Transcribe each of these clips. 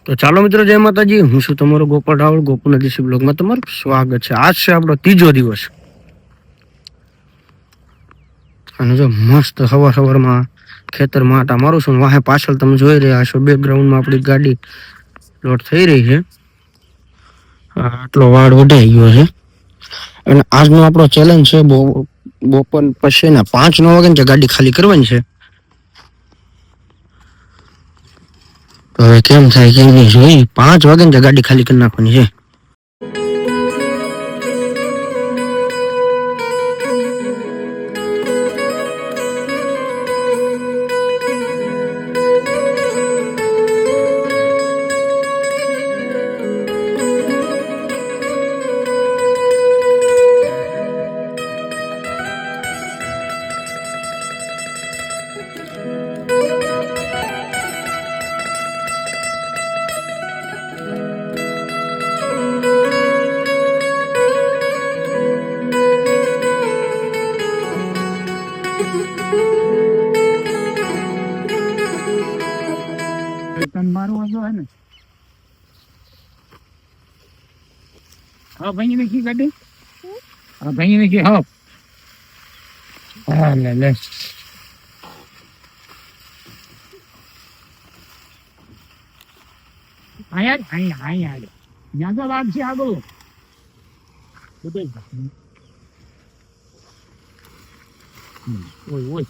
તો ચાલો મિત્રો, જય માતાજી. હું છું તમારો ગોપાલ રાવળ. ગોપુના દેશી બ્લોગમાં તમારું સ્વાગત છે. આજ છે આપણો ત્રીજો દિવસ અને જો મસ્ત સવારમાં ખેતરમાં આટા મારું છું. વાહે પાછળ તમે જોઈ રહ્યા છો બેકગ્રાઉન્ડમાં આપણી ગાડી લોડ થઈ રહી છે. આટલો વાડ વઢાઈ ગયો છે અને આજનો આપણો ચેલેન્જ છે બપોર પછી 5 વાગે ગાડી ખાલી કરવાની છે. તો હવે કેમ થાય કેમ નહીં જોઈ. 5 વાગે ગાડી ખાલી કરી નાખવાની છે. हाँ भाई ने की गाड़ी हाँ भाई ने की हाँ हाँ ले ले हाँ यार यहाँ तो बात से आगो ओए ओए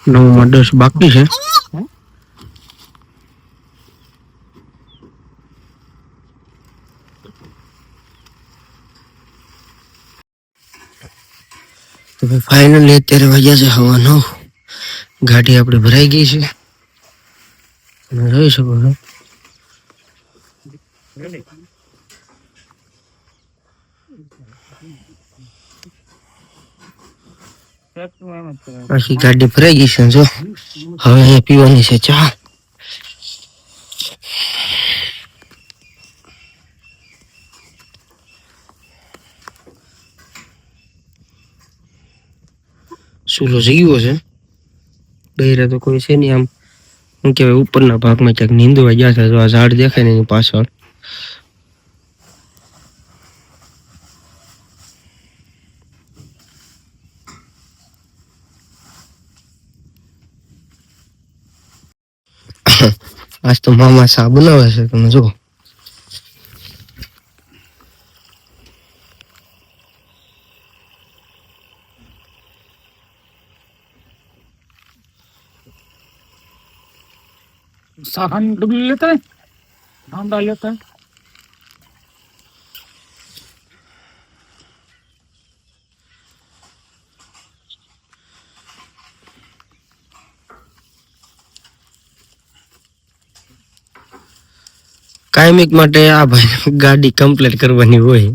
9:10 બાકી છે. તો ફાઇનલી અત્યારે વાગ્યા છે 9:30. ગાડી આપણી ભરાઈ ગઈ છે. તમે જોઈ શકો છો. આખી ગાડી ભરાઈ ગઈ છે. જો હવે અહીંયા પીવાની છે ચા. ચૂલો જગ્યો છે. બહેરા તો કોઈ છે નહીં. આમ શું કહેવાય, ઉપરના ભાગમાં ક્યાંક નીંદવા ગયા છે. જો આ ઝાડ દેખાય ને એની પાછળ. આજ તો મામા ચા બનાવે છે. તમે જો साहन डुब लेता है नाम डाल लेता है કાયમિક માટે આ ભાઈ ગાડી કમ્પ્લીટ કરવાની હોય.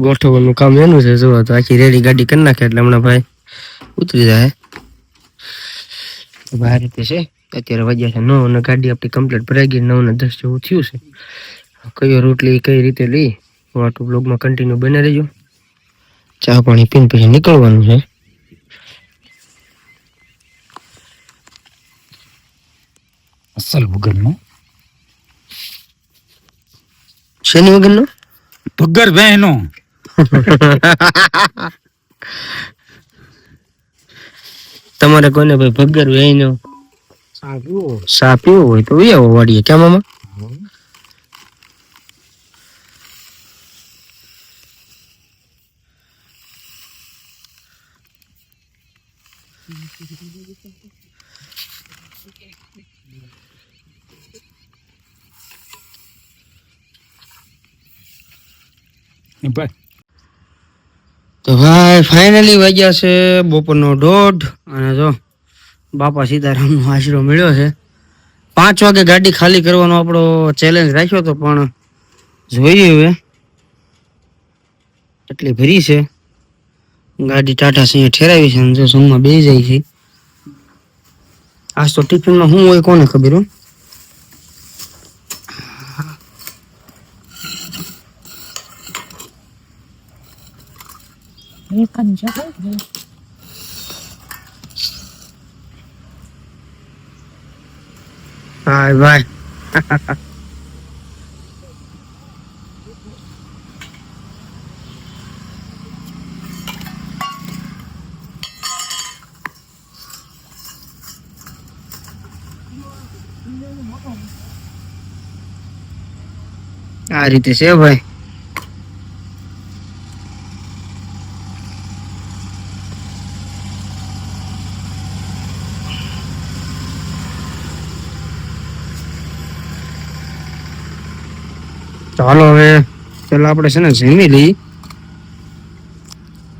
ગોઠવવાનું કામ એનું છે. જો તો આખી રેડી ગાડી કરી નાખે એટલે હમણાં ભાઈ ઉતરી જાય. આ રીતે છે. અત્યારે વાગ્યા છે 9 અને ગાડી આપણી કમ્પ્લીટ ભરાઈ ગઈ. 9:10 જેવું થયું છે. કયો રૂટ લઈ કઈ રીતે લઈ વાટું બ્લોગમાં કન્ટિન્યુ બને રહેજો. ચા પાણી પીને પછી નીકળવાનું છે. અસલ વગરનો શેની વગરનો ભગર બહેનો તમારે કોને ભાઈ ભગર વેનો સા પીવો હોય તો આવો વાડીએ. ક્યાં મામા? તો ભાઈ ફાઇનલી વાગ્યા છે બપોરનો 1:30 અને જો બાપા સીતારામનો આશરો મળ્યો છે. 5 વાગે ગાડી ખાલી કરવાનો આપણો ચેલેન્જ રાખ્યો હતો, પણ જોઈએ હવે એટલી ભરી છે. ગાડી ટાટા સિંહ ઠેરાવી છે. જો સોમમાં બેસી જાય છે. આજ તો ટિફિનમાં શું હોય કોને ખબર. હાય ભાઈ આ રીતે છે ભાઈ. ચાલો હવે પેલા આપણે છે ને જમી લઈ.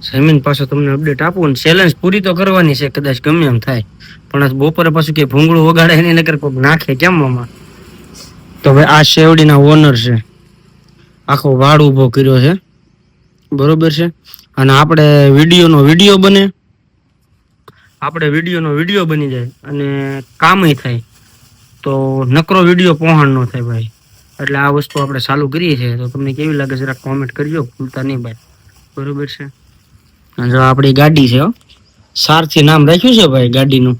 જમીન પાછો તમને અપડેટ આપું ને ચેલેન્જ પૂરી તો કરવાની છે, કદાચ ગમે એમ થાય. પણ આજ બપોરે પાછું કે ભૂંગળું વગાડે એની નકર કોક નાખે કેમ મામા. તો ભાઈ આ શેવડીના ઓનર છે, આખો વાડ ઉભો કર્યો છે, બરોબર છે. અને આપણે વિડીયો બને, આપણે વિડીયો બની જાય અને કામય થાય, તો નકરો વિડીયો પહોંચ ન થાય ભાઈ. એટલે આ વસ્તુ આપણે ચાલુ કરીએ છીએ. તો તમને કેવી લાગે જરા કોમેન્ટ કરજો, ભૂલતા નહીં ભાઈ, બરોબર છે. અને જો આપણી ગાડી છે, સારથી નામ રાખ્યું છે ભાઈ ગાડીનું.